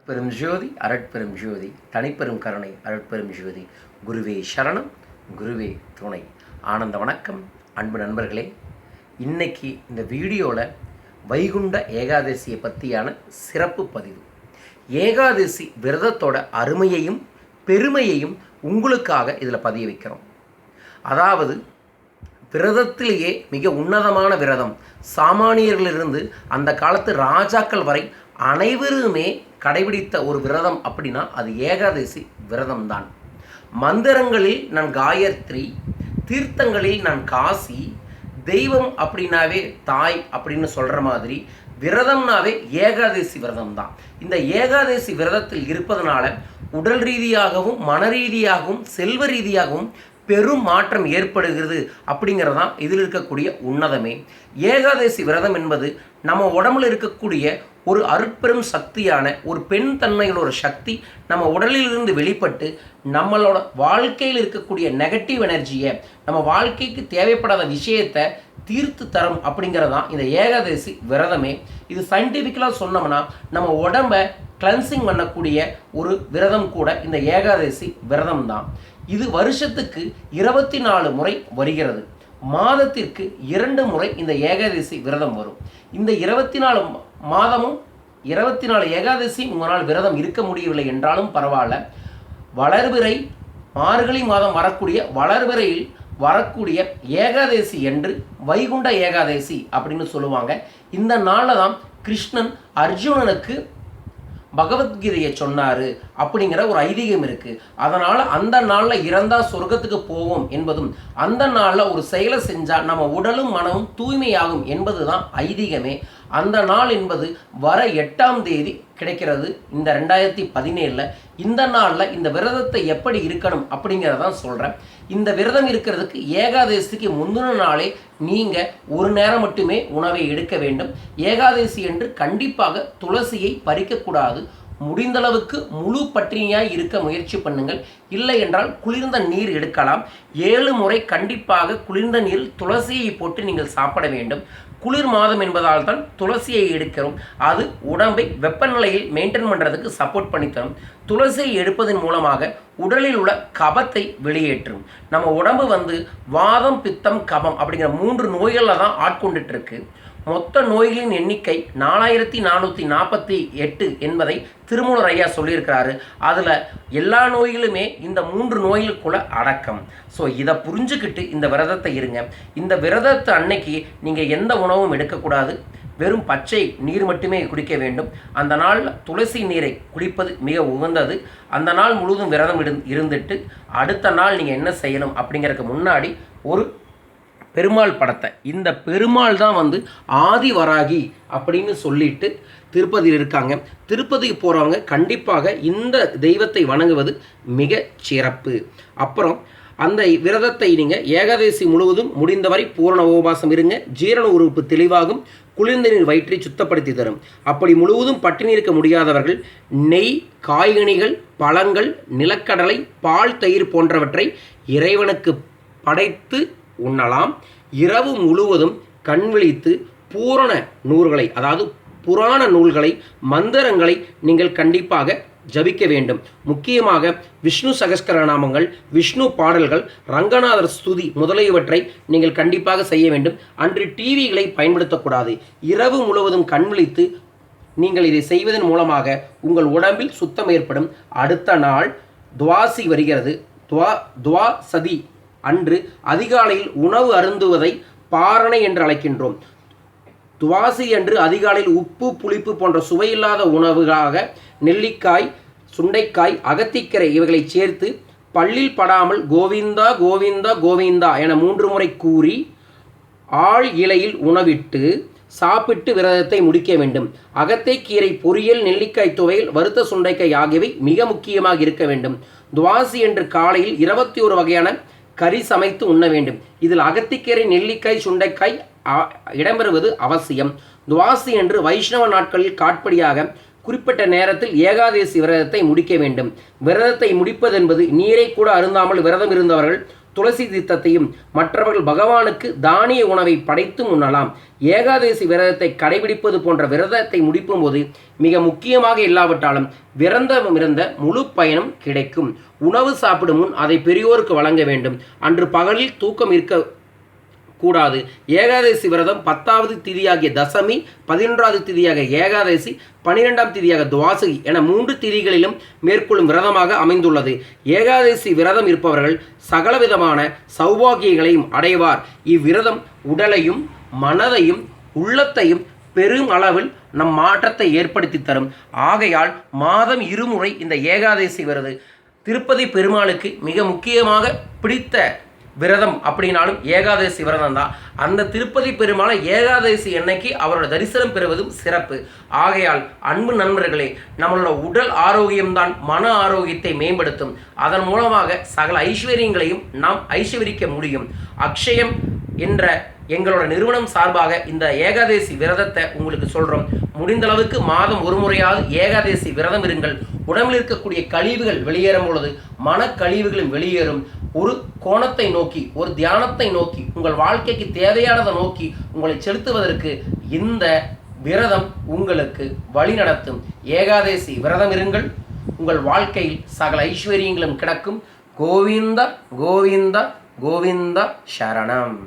பெரும் ஜோதி அரட்பெரும் ஜோதி தனிப்பெரும் கருணை அரட்பெரும் ஜோதி குருவே சரணம் குருவே துணை. ஆனந்த வணக்கம் அன்பு நண்பர்களே. இன்னைக்கு இந்த வீடியோவில் வைகுண்ட ஏகாதசியை பற்றியான சிறப்பு பதிவு. ஏகாதசி விரதத்தோட அருமையையும் பெருமையையும் உங்களுக்காக இதில் பதிய வைக்கிறோம். அதாவது விரதத்திலேயே மிக உன்னதமான விரதம், சாமானியர்களிலிருந்து அந்த காலத்து ராஜாக்கள் வரை அனைவருமே கடைபிடித்த ஒரு விரதம் அப்படின்னா அது ஏகாதசி விரதம்தான். மந்திரங்களில் நான் காயத்ரி, தீர்த்தங்களில் நான் காசி, தெய்வம் அப்படின்னாவே தாய் அப்படின்னு சொல்கிற மாதிரி விரதம்னாவே ஏகாதசி விரதம் தான். இந்த ஏகாதசி விரதத்தில் இருப்பதனால உடல் ரீதியாகவும் மன ரீதியாகவும் செல்வ ரீதியாகவும் பெரும் மாற்றம் ஏற்படுகிறது அப்படிங்கிறது தான் இதில் இருக்கக்கூடிய உன்னதமே. ஏகாதசி விரதம் என்பது நம்ம உடம்புல இருக்கக்கூடிய ஒரு அருட்பெரும் சக்தியான ஒரு பெண் தன்மையில் ஒரு சக்தி நம்ம உடலிலிருந்து வெளிப்பட்டு நம்மளோட வாழ்க்கையில் இருக்கக்கூடிய நெகட்டிவ் எனர்ஜியை, நம்ம வாழ்க்கைக்கு தேவைப்படாத விஷயத்தை தீர்த்து தரும் அப்படிங்கிறதான் இந்த ஏகாதசி விரதமே. இது சயின்டிஃபிக்கலாக சொன்னோம்னா நம்ம உடம்பை கிளன்சிங் பண்ணக்கூடிய ஒரு விரதம் கூட இந்த ஏகாதசி விரதம் தான். இது வருஷத்துக்கு 24 முறை வருகிறது. மாதத்திற்கு 2 முறை இந்த ஏகாதசி விரதம் வரும். இந்த 24 மாதமும் 24 ஏகாதசி உங்களால் விரதம் இருக்க முடியவில்லை என்றாலும் பரவாயில்ல, வளர்பிறை மார்கழி மாதம் வரக்கூடிய வளர்பிறையில் வரக்கூடிய ஏகாதசி என்று வைகுண்ட ஏகாதசி அப்படின்னு சொல்லுவாங்க. இந்த நாளில் தான் கிருஷ்ணன் அர்ஜுனனுக்கு பகவத்கீதையை சொன்னார் அப்படிங்கிற ஒரு ஐதீகம் இருக்குது. அதனால் அந்த நாளில் இறந்தால் சொர்க்கத்துக்கு போவோம் என்பதும், அந்த நாளில் ஒரு செயலை செஞ்சால் நம்ம உடலும் மனமும் தூய்மையாகும் என்பது தான் ஐதீகமே. அந்த நாள் என்பது வர 8ஆம் தேதி கிடைக்கிறது இந்த 2017. இந்த நாளில் இந்த விரதத்தை எப்படி இருக்கணும் அப்படிங்கிறதான் சொல்கிறேன். இந்த விரதம் இருக்கிறதுக்கு ஏகாதசிக்கு முந்தின நாளே நீங்கள் ஒரு நேரம் மட்டுமே உணவை எடுக்க வேண்டும். ஏகாதசி என்று கண்டிப்பாக துளசியை பறிக்கக்கூடாது. முடிந்தளவுக்கு முழு பட்டினியாய் இருக்க முயற்சி பண்ணுங்கள். இல்லை என்றால் குளிர்ந்த நீர் எடுக்கலாம். 7 முறை கண்டிப்பாக குளிர்ந்த நீரில் துளசியை போட்டு நீங்கள் சாப்பிட வேண்டும். குளிர் மாதம் என்பதால் தான் துளசியை எடுக்கிறோம். அது உடம்பை வெப்பநிலையில் மெயின்டைன் பண்ணுறதுக்கு சப்போர்ட் பண்ணித்தரும். துளசியை எடுப்பதன் மூலமாக உடலில் உள்ள கபத்தை வெளியேற்றும். நம்ம உடம்பு வாதம், பித்தம், கபம் அப்படிங்கிற 3 நோய்களில் தான் ஆட்கொண்டுட்டு இருக்கு. மொத்த நோய்களின் எண்ணிக்கை 4448 என்பதை திருமூலர் ஐயா சொல்லியிருக்கிறாரு. அதில் எல்லா நோய்களுமே இந்த 3 நோய்களுக்குள்ள அடக்கம். ஸோ இதை புரிஞ்சுக்கிட்டு இந்த விரதத்தை இருங்க. இந்த விரதத்தை அன்னைக்கு நீங்கள் எந்த உணவும் எடுக்கக்கூடாது. வெறும் பச்சை நீர் மட்டுமே குடிக்க வேண்டும். அந்த நாளில் துளசி நீரை குடிப்பது மிக உகந்தது. அந்த நாள் முழுவதும் விரதம் இருந்துட்டு அடுத்த நாள் நீங்கள் என்ன செய்யணும் அப்படிங்கிறதுக்கு முன்னாடி ஒரு பெருமாள் படத்தை, இந்த பெருமாள் தான் ஆதி வராகி அப்படின்னு சொல்லிட்டு திருப்பதியில் இருக்காங்க. திருப்பதிக்கு போகிறவங்க கண்டிப்பாக இந்த தெய்வத்தை வணங்குவது மிக சிறப்பு. அப்புறம் அந்த விரதத்தை நீங்கள் ஏகாதசி முழுவதும் முடிந்தவரை பூரண உபவாசம் இருங்க. ஜீரண உறுப்பு தெளிவாகும். குளிர்ந்த நீர் வயிற்றை சுத்தப்படுத்தி தரும். அப்படி முழுவதும் பட்டினி இருக்க முடியாதவர்கள் நெய், காய்கனிகள், பழங்கள், நிலக்கடலை, பால், தயிர் போன்றவற்றை இறைவனுக்கு படைத்து உண்ணலாம். இரவு முழுவதும் கண் விழித்து பூரண நூல்களை, அதாவது புராண நூல்களை, மந்திரங்களை நீங்கள் கண்டிப்பாக ஜபிக்க வேண்டும். முக்கியமாக விஷ்ணு சகஸ்கரநாமங்கள், விஷ்ணு பாடல்கள், ரங்கநாதர் ஸ்துதி முதலியவற்றை நீங்கள் கண்டிப்பாக செய்ய வேண்டும். அன்று டிவிகளை பயன்படுத்தக்கூடாது. இரவு முழுவதும் கண் விழித்து நீங்கள் இதை செய்வதன் மூலமாக உங்கள் உடம்பில் சுத்தம் ஏற்படும். அடுத்த நாள் துவாசி வருகிறது. துவாசதி அன்று அதிகாலையில் உணவு அருந்துவதை பாரணை என்று அழைக்கின்றோம். துவாசி அன்று அதிகாலையில் உப்பு, புளிப்பு போன்ற சுவையில்லாத உணவுகளாக நெல்லிக்காய், சுண்டைக்காய், அகத்திக்கரை இவைகளை சேர்த்து பல்லில் படாமல் கோவிந்தா கோவிந்தா கோவிந்தா என 3 முறை கூறி ஆள் இலையில் உணவிட்டு சாப்பிட்டு விரதத்தை முடிக்க வேண்டும். அகத்தைக்கீரை பொரியல், நெல்லிக்காய் துவையல், வறுத்த சுண்டைக்காய் ஆகியவை மிக முக்கியமாக இருக்க வேண்டும். துவாசி என்று காலையில் 21 வகையான கறி சமைத்து உண்ண வேண்டும். இதில் அகத்திக்கீரை, நெல்லிக்காய், சுண்டைக்காய் இடம்பெறுவது அவசியம். துவாசி என்று வைஷ்ணவ நாட்களில் காட்படியாக குறிப்பிட்ட நேரத்தில் ஏகாதசி விரதத்தை முடிக்க வேண்டும். விரதத்தை முடிப்பதென்பது நீரை கூட அருந்தாமல் விரதம் இருந்தவர்கள் துளசி தீர்த்தத்தையும் மற்றவர்கள் பகவானுக்கு தானிய உணவை படைத்து உண்ணலாம். ஏகாதசி விரதத்தை கடைபிடிப்பது போன்ற விரதத்தை முடிக்கும் போது மிக முக்கியமாக இல்லாவிட்டாலும் விரதம் இருந்த முழு பயனும் கிடைக்கும். உணவு சாப்பிடும் முன் அதை பெரியோருக்கு வழங்க வேண்டும். அன்று பகலில் தூக்கம் இருக்க கூடாது. ஏகாதசி விரதம் 10வது திதியாகிய தசமி, 11வது திதியாக ஏகாதசி, 12ஆம் திதியாக துவாசகி என 3 திதிகளிலும் மேற்கொள்ளும் விரதமாக அமைந்துள்ளது. ஏகாதசி விரதம் இருப்பவர்கள் சகலவிதமான சௌபாகியங்களையும் அடைவார். இவ்விரதம் உடலையும் மனதையும் உள்ளத்தையும் பெரும் அளவில் நம் மாற்றத்தை ஏற்படுத்தி தரும். ஆகையால் மாதம் 2 முறை இந்த ஏகாதசி விரதம் திருப்பதி பெருமாளுக்கு மிக முக்கியமாக பிடித்த விரதம் அப்படின்னாலும் ஏகாதசி விரதம் தான். அந்த திருப்பதி பெருமாளை ஏகாதசி அன்னைக்கு அவரோட தரிசனம் பெறுவதும் சிறப்பு. ஆகையால் அன்பு நண்பர்களே, நம்மளோட உடல் ஆரோக்கியம்தான் மன ஆரோக்கியத்தை மேம்படுத்தும். அதன் மூலமாக சகல ஐஸ்வர்யங்களையும் நாம் ஐஸ்வரிக்க முடியும். அக்ஷயம் என்ற எங்களோட நிறுவனம் சார்பாக இந்த ஏகாதசி விரதத்தை உங்களுக்கு சொல்கிறோம். முடிந்தளவுக்கு மாதம் 1 முறையாவது ஏகாதசி விரதம் இருங்கள். உடம்பில் இருக்கக்கூடிய கழிவுகள் வெளியேறும் பொழுது மன கழிவுகளும் வெளியேறும். ஒரு கோணத்தை நோக்கி, ஒரு தியானத்தை நோக்கி, உங்கள் வாழ்க்கைக்கு தேவையானதை நோக்கி உங்களை செலுத்துவதற்கு இந்த விரதம் உங்களுக்கு வழி நடத்தும். ஏகாதசி விரதம் இருங்கள். உங்கள் வாழ்க்கையில் சகல ஐஸ்வர்யங்களும் கிடக்கும். கோவிந்தா கோவிந்தா கோவிந்தா சரணம்.